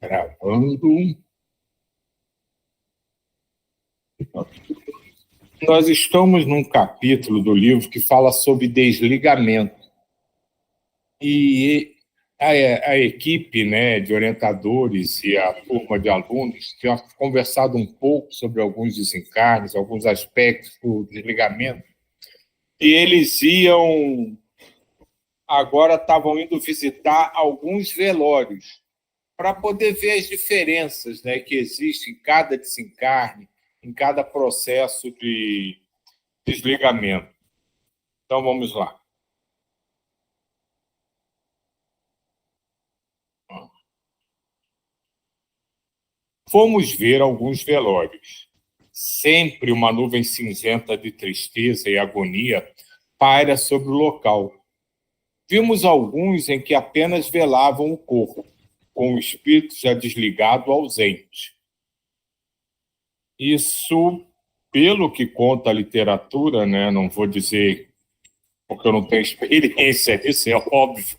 Gravando. Nós estamos num capítulo do livro que fala sobre desligamento. E a equipe, né, de orientadores e a turma de alunos tinha conversado um pouco sobre alguns desencarnes, alguns aspectos do desligamento. E eles agora estavam indo visitar alguns velórios para poder ver as diferenças, né, que existem em cada desencarne, em cada processo de desligamento. Então, vamos lá. Fomos ver alguns velórios. Sempre uma nuvem cinzenta de tristeza e agonia paira sobre o local. Vimos alguns em que apenas velavam o corpo, com o espírito já desligado ausente. Isso, pelo que conta a literatura, né, não vou dizer porque eu não tenho experiência nisso, é óbvio,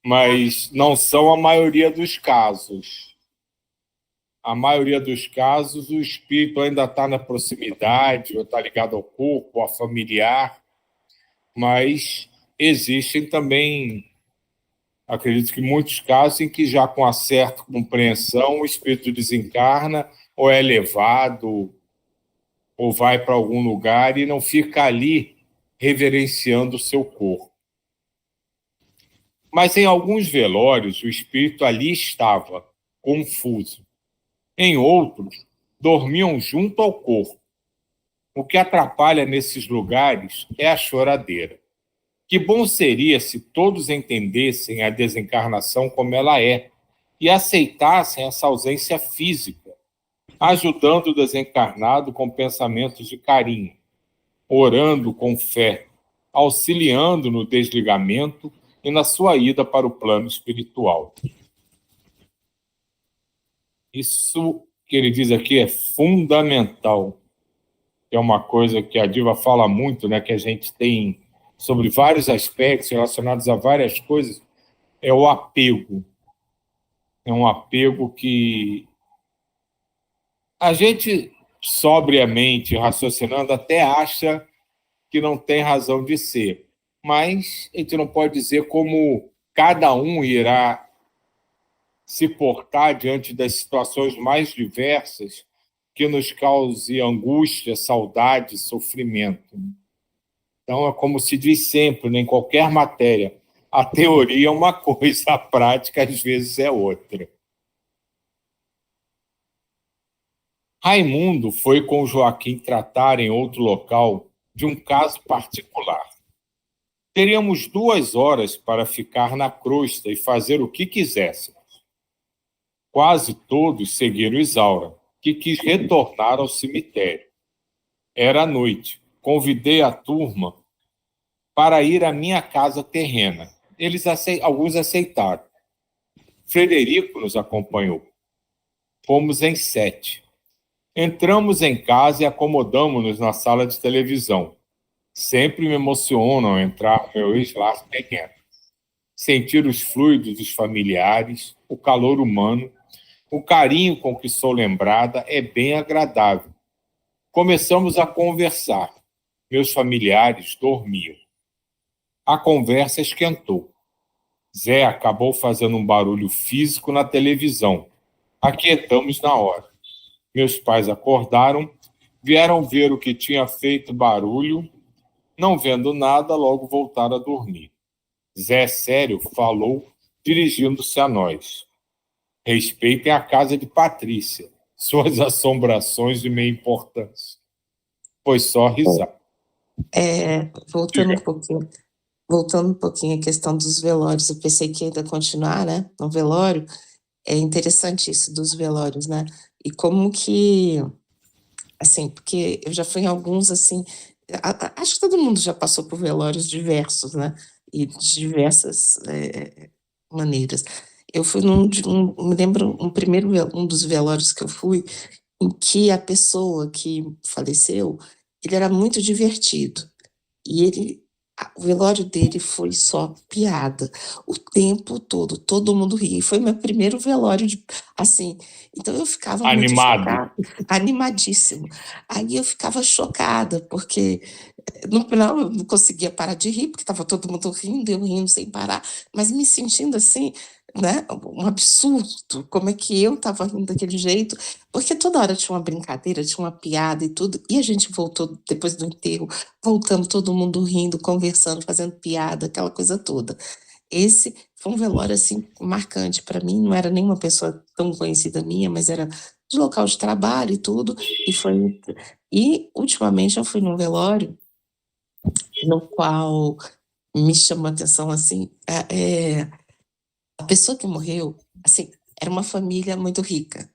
mas não são a maioria dos casos. A maioria dos casos, o espírito ainda está na proximidade, ou está ligado ao corpo, ao familiar, mas existem também, acredito que muitos casos em que já com a certa compreensão o espírito desencarna ou é levado ou vai para algum lugar e não fica ali reverenciando o seu corpo. Mas em alguns velórios o espírito ali estava, confuso. Em outros, dormiam junto ao corpo. O que atrapalha nesses lugares é a choradeira. Que bom seria se todos entendessem a desencarnação como ela é e aceitassem essa ausência física, ajudando o desencarnado com pensamentos de carinho, orando com fé, auxiliando no desligamento e na sua ida para o plano espiritual. Isso que ele diz aqui é fundamental, é uma coisa que a Diva fala muito, né, que a gente tem sobre vários aspectos relacionados a várias coisas, é o apego. É um apego que a gente, sobriamente, raciocinando, até acha que não tem razão de ser. Mas a gente não pode dizer como cada um irá se portar diante das situações mais diversas que nos cause angústia, saudade, sofrimento. Então, é como se diz sempre, né, em qualquer matéria, a teoria é uma coisa, a prática, às vezes, é outra. Raimundo foi com Joaquim tratar em outro local de um caso particular. Teríamos 2 horas para ficar na crosta e fazer o que quiséssemos. Quase todos seguiram Isaura, que quis retornar ao cemitério. Era noite. Convidei a turma para ir à minha casa terrena. Alguns aceitaram. Frederico nos acompanhou. Fomos em 7. Entramos em casa e acomodamos-nos na sala de televisão. Sempre me emocionam ao entrar no meu ex-lar pequeno. Sentir os fluidos dos familiares, o calor humano, o carinho com que sou lembrada é bem agradável. Começamos a conversar. Meus familiares dormiam. A conversa esquentou. Zé acabou fazendo um barulho físico na televisão. Aquietamos na hora. Meus pais acordaram, vieram ver o que tinha feito barulho. Não vendo nada, logo voltaram a dormir. Zé Sério falou, dirigindo-se a nós. Respeitem a casa de Patrícia, suas assombrações de meia importância. Foi só risar. Voltando um pouquinho à questão dos velórios, eu pensei que ainda continuar, né, no velório. É interessante isso dos velórios, né? E como que, assim, porque eu já fui em alguns, assim, acho que todo mundo já passou por velórios diversos, né? E de diversas maneiras. Eu fui me lembro um dos velórios que eu fui, em que a pessoa que faleceu, ele era muito divertido. E ele O velório dele foi só piada, o tempo todo mundo ria, e foi meu primeiro velório assim, então eu ficava muito Animado. chocada, animadíssimo. Aí eu ficava chocada, porque no final eu não conseguia parar de rir, porque estava todo mundo rindo, eu rindo sem parar, mas me sentindo assim, né, um absurdo, como é que eu estava rindo daquele jeito, porque toda hora tinha uma brincadeira, tinha uma piada e tudo, e a gente voltou depois do enterro, voltamos todo mundo rindo, conversando, fazendo piada, aquela coisa toda. Esse foi um velório, assim, marcante para mim, não era nenhuma pessoa tão conhecida minha, mas era de local de trabalho e tudo, e ultimamente eu fui num velório no qual me chamou a atenção, assim, a pessoa que morreu, assim, era uma família muito rica,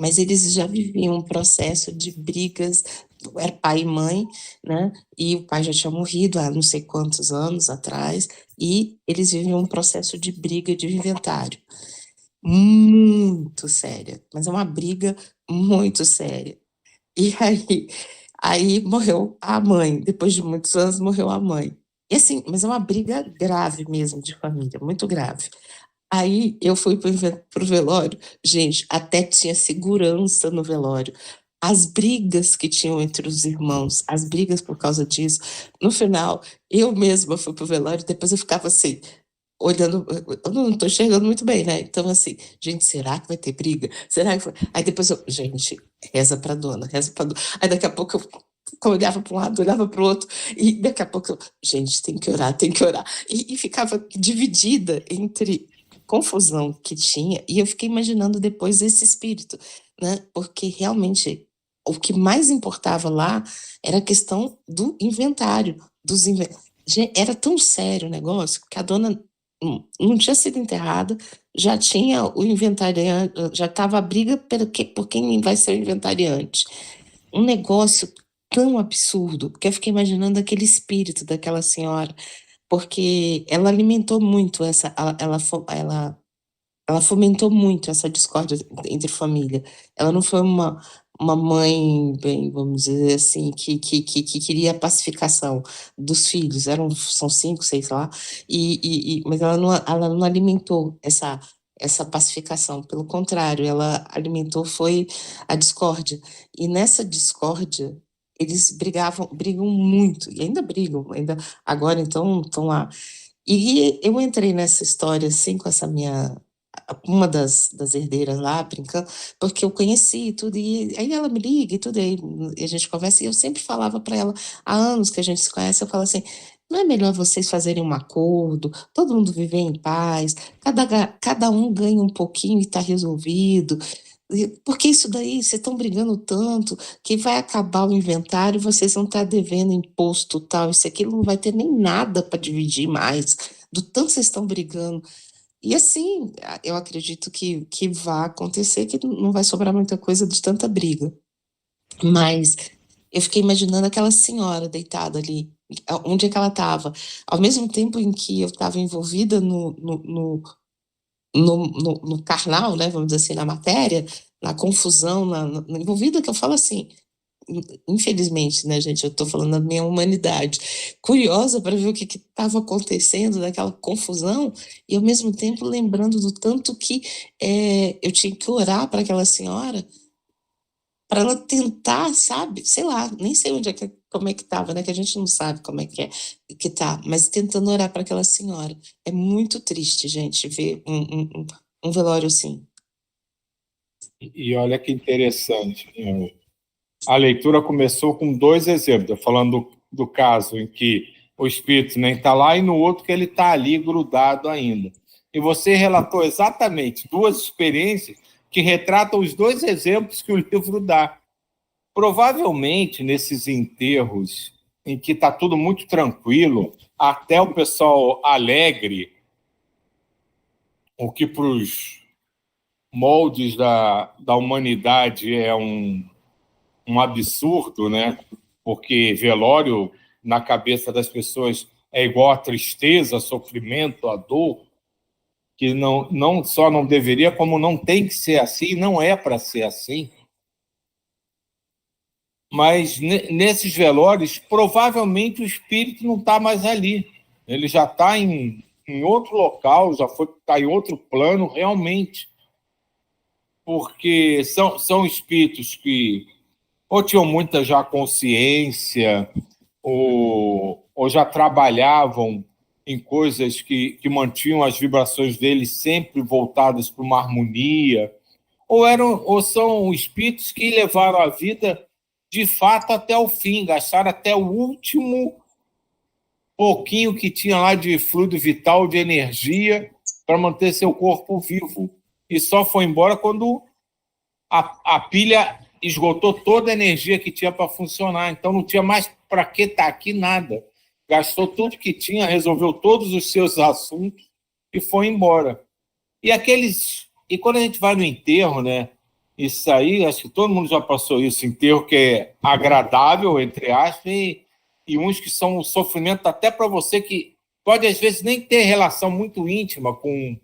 mas eles já viviam um processo de brigas, era pai e mãe, né, e o pai já tinha morrido há não sei quantos anos atrás, e eles viviam um processo de briga de inventário, muito séria, mas é uma briga muito séria. E aí morreu a mãe, depois de muitos anos morreu a mãe. E assim, mas é uma briga grave mesmo de família, muito grave. Aí eu fui para o velório, gente, até tinha segurança no velório. As brigas que tinham entre os irmãos, as brigas por causa disso. No final, eu mesma fui para o velório, depois eu ficava assim, olhando, eu não estou enxergando muito bem, né? Então, assim, gente, será que vai ter briga? Será que foi? Aí depois eu, gente, reza pra dona, reza pra dona. Aí daqui a pouco eu olhava para um lado, olhava para o outro, e daqui a pouco eu, gente, tem que orar, tem que orar. E ficava dividida entre confusão que tinha, e eu fiquei imaginando depois esse espírito, né? Porque realmente o que mais importava lá era a questão do inventário, era tão sério o negócio que a dona não tinha sido enterrada, já tinha o inventariante, já estava a briga por quem vai ser o inventariante. Um negócio tão absurdo, que eu fiquei imaginando aquele espírito daquela senhora, porque ela alimentou muito ela fomentou muito essa discórdia entre família. Ela não foi uma mãe, bem, vamos dizer assim, que queria a pacificação dos filhos, são 5, 6 lá, mas ela não alimentou essa pacificação, pelo contrário, ela alimentou foi a discórdia. E nessa discórdia, eles brigam muito, e ainda brigam, ainda agora então estão lá. E eu entrei nessa história, assim, com essa minha uma das herdeiras lá, brincando, porque eu conheci e tudo, e aí ela me liga e tudo, e a gente conversa, e eu sempre falava para ela, há anos que a gente se conhece, eu falo assim, não é melhor vocês fazerem um acordo, todo mundo viver em paz, cada um ganha um pouquinho e está resolvido, porque isso daí, vocês estão brigando tanto, que vai acabar o inventário, vocês vão estar devendo imposto tal, isso aqui, não vai ter nem nada para dividir mais, do tanto vocês estão brigando. E assim, eu acredito que vai acontecer, que não vai sobrar muita coisa de tanta briga. Mas eu fiquei imaginando aquela senhora deitada ali, onde é que ela estava. Ao mesmo tempo em que eu estava envolvida no carnal, né, vamos dizer assim, na matéria, na confusão, envolvida, que eu falo assim, infelizmente, né, gente, eu estou falando da minha humanidade, curiosa para ver o que estava acontecendo, daquela confusão, e ao mesmo tempo lembrando do tanto que eu tinha que orar para aquela senhora, para ela tentar, sabe, sei lá, nem sei como é que estava, né, que a gente não sabe como é que tá, mas tentando orar para aquela senhora. É muito triste, gente, ver um velório assim. E olha que interessante, né? A leitura começou com 2 exemplos, falando do caso em que o espírito nem está lá e no outro que ele está ali grudado ainda. E você relatou exatamente 2 experiências que retratam os 2 exemplos que o livro dá. Provavelmente, nesses enterros em que está tudo muito tranquilo, até o pessoal alegre, o que para os moldes da humanidade é um absurdo, né? Porque velório, na cabeça das pessoas, é igual a tristeza, a sofrimento, a dor, que não só não deveria, como não tem que ser assim, não é para ser assim. Mas nesses velórios, provavelmente o espírito não está mais ali. Ele já está em outro local, já está em outro plano, realmente. Porque são espíritos que ou tinham muita já consciência, ou já trabalhavam em coisas que mantinham as vibrações deles sempre voltadas para uma harmonia, ou são espíritos que levaram a vida de fato até o fim, gastaram até o último pouquinho que tinha lá de fluido vital, de energia, para manter seu corpo vivo. E só foi embora quando a pilha esgotou toda a energia que tinha para funcionar. Então não tinha mais para que estar aqui nada. Gastou tudo que tinha, resolveu todos os seus assuntos e foi embora. E quando a gente vai no enterro, né? Isso aí, acho que todo mundo já passou isso, enterro que é agradável, entre aspas, e uns que são um sofrimento até para você, que pode às vezes nem ter relação muito íntima com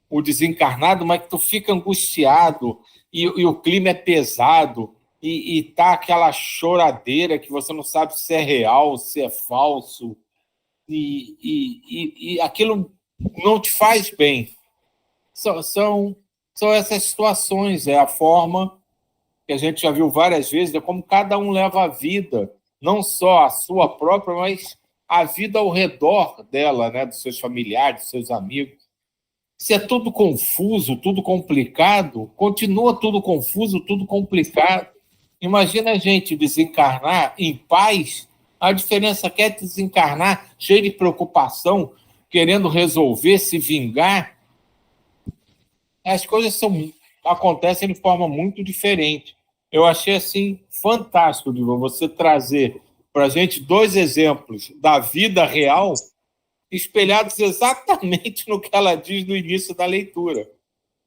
o desencarnado, mas que tu fica angustiado e o clima é pesado e tá aquela choradeira que você não sabe se é real, se é falso, e aquilo não te faz bem. São essas situações, é a forma que a gente já viu várias vezes, é como cada um leva a vida, não só a sua própria, mas a vida ao redor dela, né, dos seus familiares, dos seus amigos. Se é tudo confuso, tudo complicado, continua tudo confuso, tudo complicado. Imagina a gente desencarnar em paz, a diferença que é desencarnar cheio de preocupação, querendo resolver, se vingar. As coisas acontecem de forma muito diferente. Eu achei assim fantástico de você trazer para a gente 2 exemplos da vida real espelhados exatamente no que ela diz no início da leitura,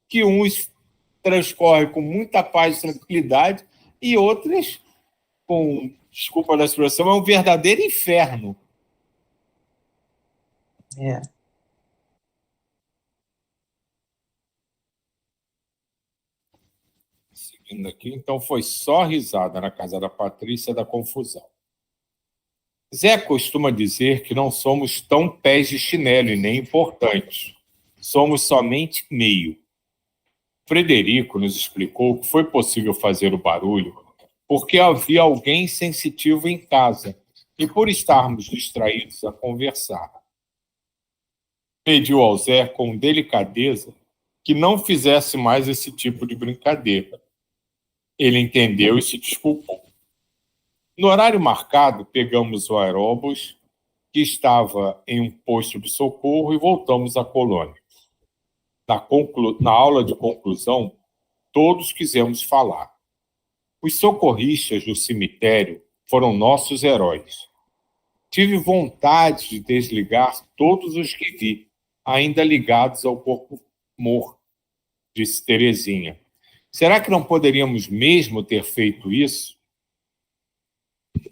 que uns transcorrem com muita paz e tranquilidade e outros, com, desculpa da expressão, é um verdadeiro inferno. É. Seguindo aqui, então foi só risada na casa da Patrícia da confusão. Zé costuma dizer que não somos tão pés de chinelo e nem importantes. Somos somente meio. Frederico nos explicou que foi possível fazer o barulho porque havia alguém sensitivo em casa e por estarmos distraídos a conversar. Pediu ao Zé com delicadeza que não fizesse mais esse tipo de brincadeira. Ele entendeu e se desculpou. No horário marcado, pegamos o aeróbus, que estava em um posto de socorro, e voltamos à colônia. Na aula de conclusão, todos quisemos falar. Os socorristas do cemitério foram nossos heróis. Tive vontade de desligar todos os que vi, ainda ligados ao corpo morto, disse Terezinha. Será que não poderíamos mesmo ter feito isso?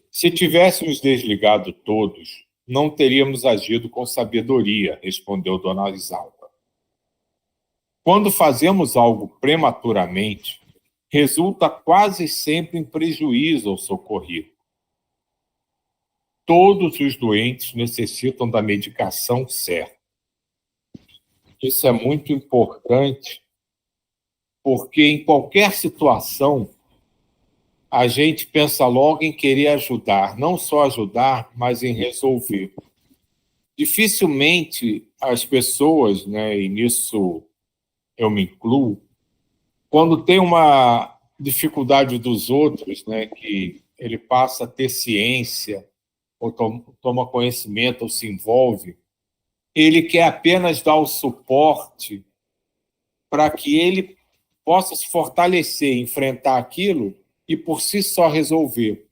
Se tivéssemos desligado todos, não teríamos agido com sabedoria, respondeu Dona Isalva. Quando fazemos algo prematuramente, resulta quase sempre em prejuízo ao socorrido. Todos os doentes necessitam da medicação certa. Isso é muito importante, porque em qualquer situação, a gente pensa logo em querer ajudar, não só ajudar, mas em resolver. Dificilmente as pessoas, né, e nisso eu me incluo, quando tem uma dificuldade dos outros, né, que ele passa a ter ciência, ou toma conhecimento, ou se envolve, ele quer apenas dar o suporte para que ele possa se fortalecer, enfrentar aquilo e por si só resolver.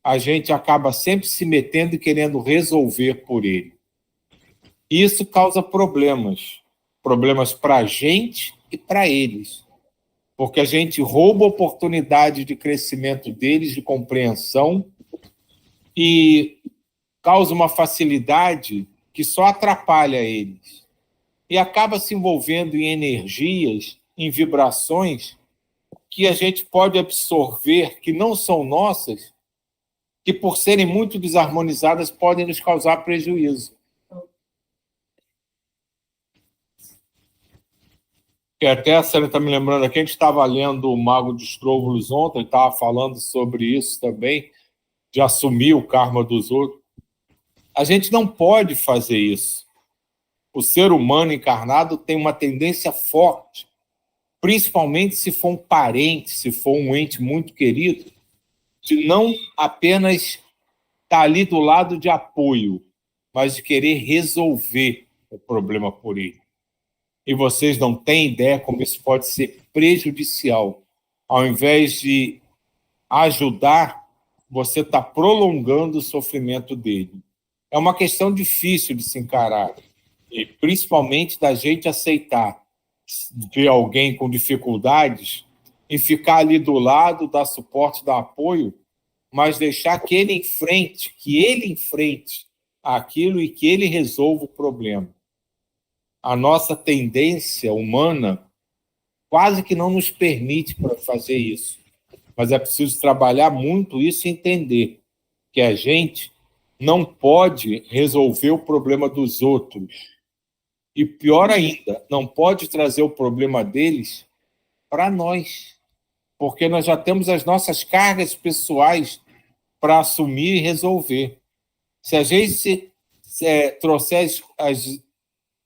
A gente acaba sempre se metendo e querendo resolver por ele. E isso causa problemas para a gente e para eles, porque a gente rouba a oportunidade de crescimento deles, de compreensão, e causa uma facilidade que só atrapalha eles. E acaba se envolvendo em energias, em vibrações que a gente pode absorver, que não são nossas, que, por serem muito desarmonizadas, podem nos causar prejuízo. E até a Sânia está me lembrando aqui, a gente estava lendo o Mago dos Trôvulos ontem, estava falando sobre isso também, de assumir o karma dos outros. A gente não pode fazer isso. O ser humano encarnado tem uma tendência forte, principalmente se for um parente, se for um ente muito querido, de não apenas estar ali do lado de apoio, mas de querer resolver o problema por ele. E vocês não têm ideia como isso pode ser prejudicial. Ao invés de ajudar, você está prolongando o sofrimento dele. É uma questão difícil de se encarar, e principalmente da gente aceitar ver alguém com dificuldades e ficar ali do lado, dar suporte, dar apoio, mas deixar que ele enfrente aquilo e que ele resolva o problema. A nossa tendência humana quase que não nos permite para fazer isso. Mas é preciso trabalhar muito isso e entender que a gente não pode resolver o problema dos outros. E pior ainda, não pode trazer o problema deles para nós, porque nós já temos as nossas cargas pessoais para assumir e resolver. Se a gente trouxer as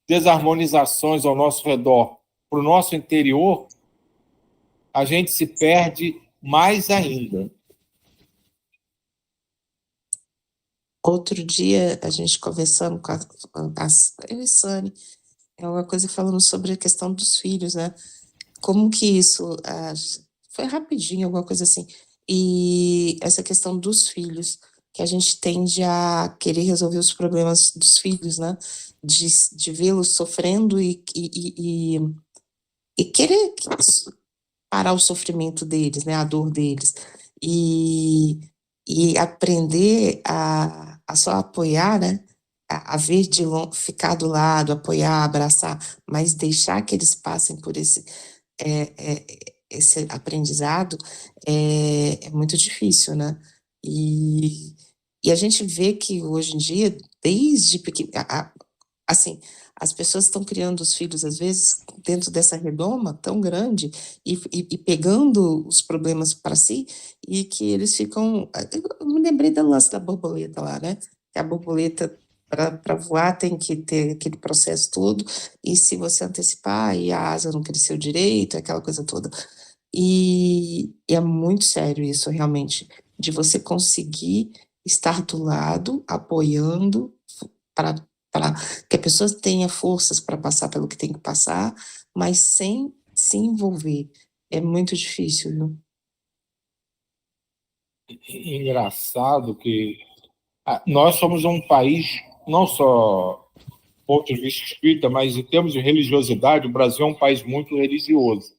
desarmonizações ao nosso redor para o nosso interior, a gente se perde mais ainda. Outro dia, a gente conversando com eu e Sani, é uma coisa falando sobre a questão dos filhos, né? Como que isso... foi rapidinho, alguma coisa assim. E essa questão dos filhos, que a gente tende a querer resolver os problemas dos filhos, né? De vê-los sofrendo e querer parar o sofrimento deles, né? A dor deles. E aprender a só apoiar, né? A ver de longe, ficar do lado, apoiar, abraçar, mas deixar que eles passem por esse aprendizado é muito difícil, né? E a gente vê que hoje em dia, desde pequeno, assim, as pessoas estão criando os filhos, às vezes, dentro dessa redoma tão grande e pegando os problemas para si, e que eles ficam... Eu me lembrei do lance da borboleta lá, né? Que a borboleta, para voar, tem que ter aquele processo todo, e se você antecipar, e a asa não cresceu direito, aquela coisa toda. E é muito sério isso, realmente, de você conseguir estar do lado, apoiando, para que a pessoa tenha forças para passar pelo que tem que passar, mas sem se envolver. É muito difícil, viu? Engraçado que nós somos um país, não só do ponto de vista espírita, mas em termos de religiosidade, o Brasil é um país muito religioso.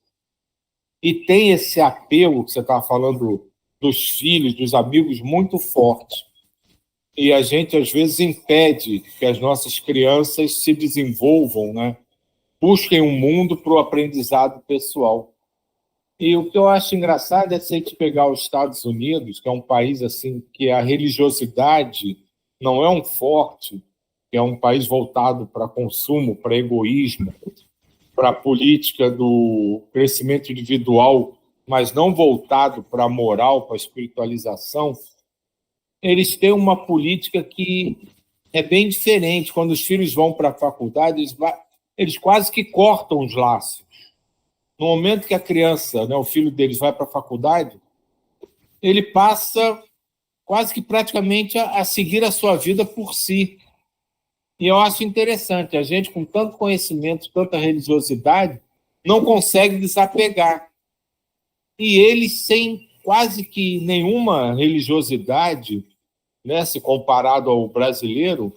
E tem esse apelo que você estava falando dos filhos, dos amigos, muito forte. E a gente, às vezes, impede que as nossas crianças se desenvolvam, né? Busquem um mundo para o aprendizado pessoal. E o que eu acho engraçado é se a gente pegar os Estados Unidos, que é um país assim que a religiosidade não é um forte, que é um país voltado para consumo, para egoísmo, para a política do crescimento individual, mas não voltado para a moral, para a espiritualização. Eles têm uma política que é bem diferente. Quando os filhos vão para a faculdade, eles quase que cortam os laços. No momento que a criança, né, o filho deles vai para a faculdade, ele passa quase que praticamente a seguir a sua vida por si. E eu acho interessante, a gente com tanto conhecimento, tanta religiosidade, não consegue desapegar. E eles, sem quase que nenhuma religiosidade, né, se comparado ao brasileiro,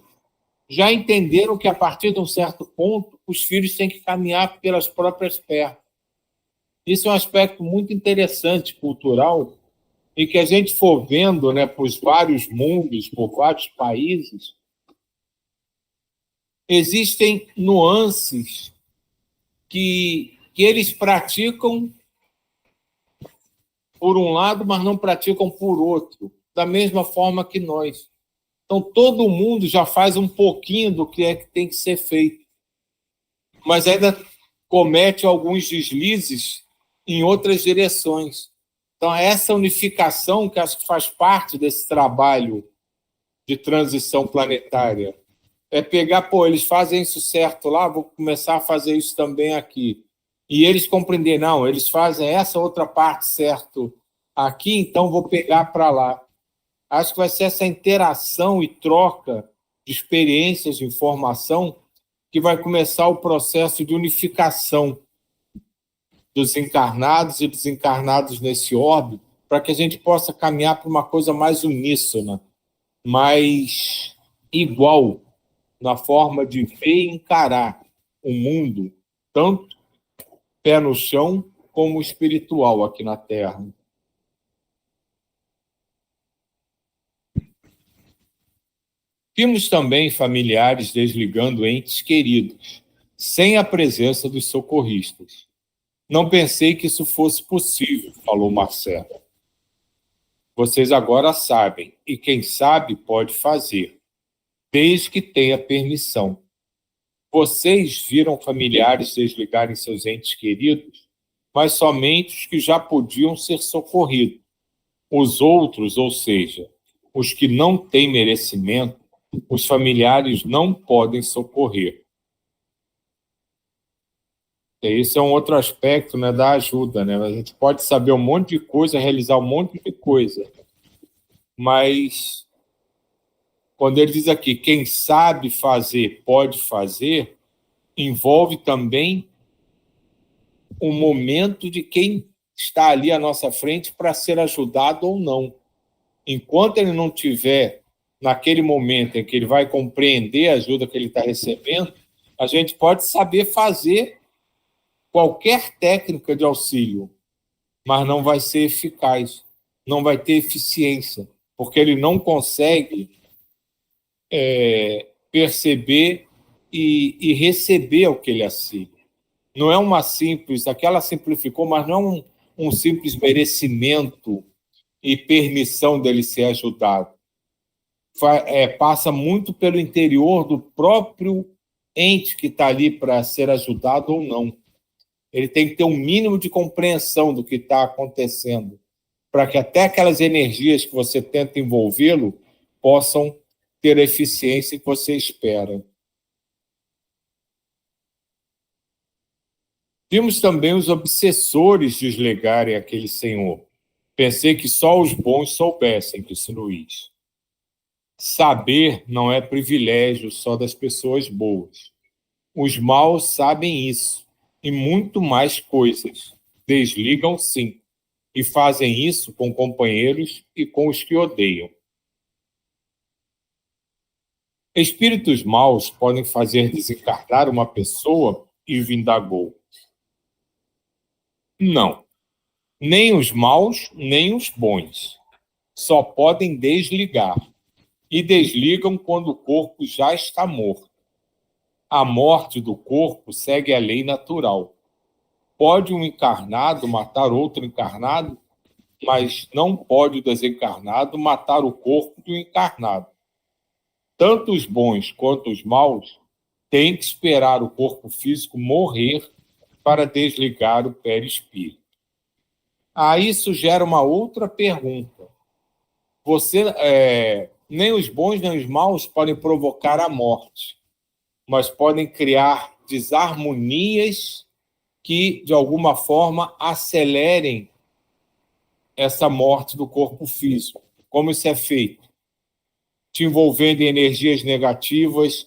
já entenderam que, a partir de um certo ponto, os filhos têm que caminhar pelas próprias pernas. Isso é um aspecto muito interessante, cultural, e que a gente for vendo, né, por vários mundos, por vários países, existem nuances que eles praticam por um lado, mas não praticam por outro. da mesma forma que nós. Então, todo mundo já faz um pouquinho do que é que tem que ser feito, mas ainda comete alguns deslizes em outras direções. Então, essa unificação que acho que faz parte desse trabalho de transição planetária é pegar, eles fazem isso certo lá, vou começar a fazer isso também aqui. E eles compreendem, não, eles fazem essa outra parte certo aqui, então vou pegar para lá. Acho que vai ser essa interação e troca de experiências, de informação, que vai começar o processo de unificação dos encarnados e desencarnados nesse orbe, para que a gente possa caminhar para uma coisa mais uníssona, mais igual na forma de ver e encarar o mundo, tanto pé no chão como espiritual aqui na Terra. Vimos também familiares desligando entes queridos, sem a presença dos socorristas. Não pensei que isso fosse possível, falou Marcelo. Vocês agora sabem, e quem sabe pode fazer, desde que tenha permissão. Vocês viram familiares desligarem seus entes queridos, mas somente os que já podiam ser socorridos. Os outros, ou seja, os que não têm merecimento, os familiares não podem socorrer. Esse é um outro aspecto, né, da ajuda. Né? A gente pode saber um monte de coisa, realizar um monte de coisa, mas quando ele diz aqui, quem sabe fazer, pode fazer, envolve também o momento de quem está ali à nossa frente para ser ajudado ou não. Enquanto ele não tiver naquele momento em que ele vai compreender a ajuda que ele está recebendo, a gente pode saber fazer qualquer técnica de auxílio, mas não vai ser eficaz, não vai ter eficiência, porque ele não consegue perceber e receber o que ele auxilia. Não é uma simples, aquela simplificou, mas não é um simples merecimento e permissão dele ser ajudado. Passa muito pelo interior do próprio ente que está ali para ser ajudado ou não. Ele tem que ter um mínimo de compreensão do que está acontecendo, para que até aquelas energias que você tenta envolvê-lo possam ter a eficiência que você espera. Vimos também os obsessores desligarem aquele senhor. Pensei que só os bons soubessem, disse Luiz. Saber não é privilégio só das pessoas boas. Os maus sabem isso, e muito mais coisas. Desligam sim, e fazem isso com companheiros e com os que odeiam. Espíritos maus podem fazer desencarnar uma pessoa e vindagou. Não, nem os maus, nem os bons. Só podem desligar. E desligam quando o corpo já está morto. A morte do corpo segue a lei natural. Pode um encarnado matar outro encarnado, mas não pode o desencarnado matar o corpo do encarnado. Tanto os bons quanto os maus têm que esperar o corpo físico morrer para desligar o perispírito. Aí isso gera uma outra pergunta. Nem os bons nem os maus podem provocar a morte, mas podem criar desarmonias que, de alguma forma, acelerem essa morte do corpo físico. Como isso é feito? Te envolvendo em energias negativas,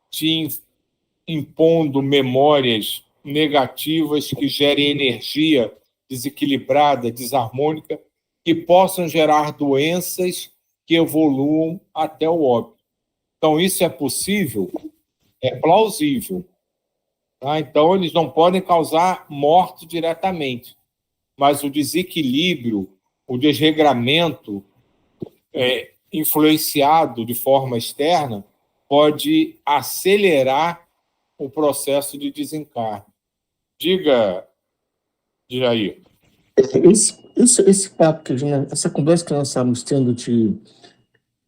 te impondo memórias negativas que gerem energia desequilibrada, desarmônica, que possam gerar doenças que evoluam até o óbito. Então, isso é possível? É plausível. Tá? Então, eles não podem causar morte diretamente, mas o desequilíbrio, o desregramento influenciado de forma externa pode acelerar o processo de desencarne. Diga, Jair. Esse papo, essa conversa que nós estávamos tendo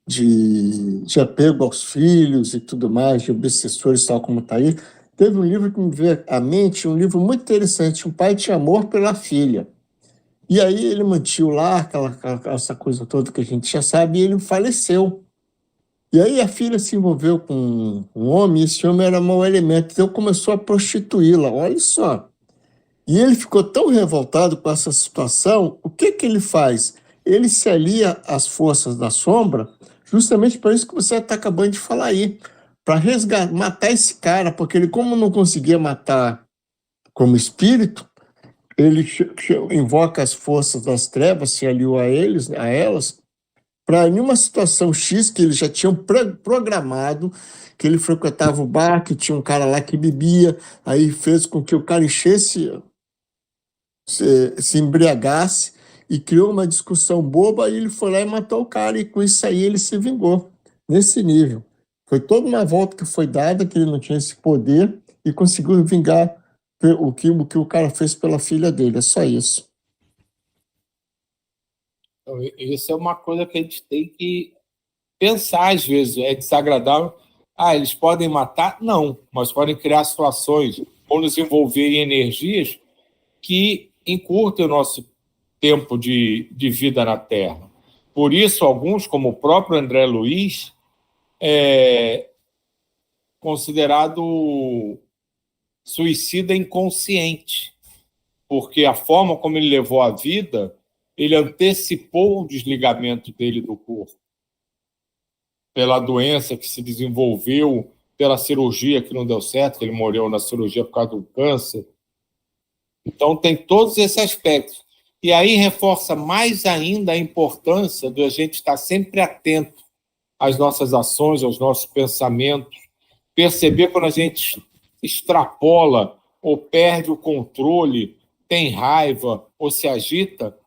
de apego aos filhos e tudo mais, de obsessores, tal como está aí, teve um livro que me veio à mente, um livro muito interessante, Um Pai Tinha Amor pela Filha. E aí ele mantinha lá, essa coisa toda que a gente já sabe, e ele faleceu. E aí a filha se envolveu com um homem, e esse homem era mau elemento, então começou a prostituí-la, olha só. E ele ficou tão revoltado com essa situação, o que ele faz? Ele se alia às forças da sombra, justamente por isso que você está acabando de falar aí, para matar esse cara, porque ele, como não conseguia matar como espírito, ele invoca as forças das trevas, se aliou a elas, para em uma situação X que eles já tinham programado, que ele frequentava o bar, que tinha um cara lá que bebia, aí fez com que o cara enchesse, se embriagasse e criou uma discussão boba, e ele foi lá e matou o cara, e com isso aí ele se vingou, nesse nível. Foi toda uma volta que foi dada, que ele não tinha esse poder, e conseguiu vingar o que o cara fez pela filha dele, é só isso. Então, isso é uma coisa que a gente tem que pensar às vezes, é desagradável. Eles podem matar? Não, mas podem criar situações ou nos envolver em energias que encurtem o nosso tempo de vida na Terra. Por isso, alguns, como o próprio André Luiz, é considerado suicida inconsciente, porque a forma como ele levou a vida, ele antecipou o desligamento dele do corpo, pela doença que se desenvolveu, pela cirurgia que não deu certo, que ele morreu na cirurgia por causa do câncer. Então, tem todos esses aspectos. E aí reforça mais ainda a importância de a gente estar sempre atento às nossas ações, aos nossos pensamentos, perceber quando a gente extrapola ou perde o controle, tem raiva ou se agita,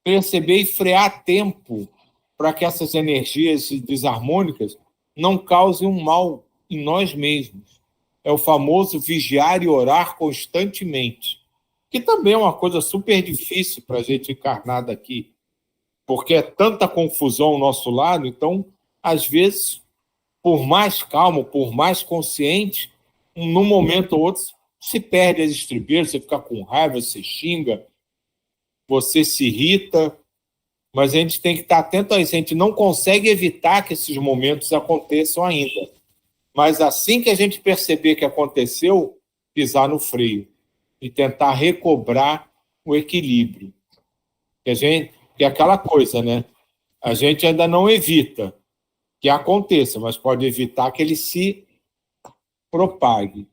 perceber e frear a tempo para que essas energias desarmônicas não causem um mal em nós mesmos. É o famoso vigiar e orar constantemente, que também é uma coisa super difícil para a gente encarnar daqui, porque é tanta confusão ao nosso lado. Então, às vezes, por mais calmo, por mais consciente, num momento ou outro, se perde as estribeiras, você fica com raiva, você xinga, você se irrita, mas a gente tem que estar atento a isso. A gente não consegue evitar que esses momentos aconteçam ainda. Mas assim que a gente perceber que aconteceu, pisar no freio e tentar recobrar o equilíbrio. Que é aquela coisa, né? A gente ainda não evita que aconteça, mas pode evitar que ele se propague.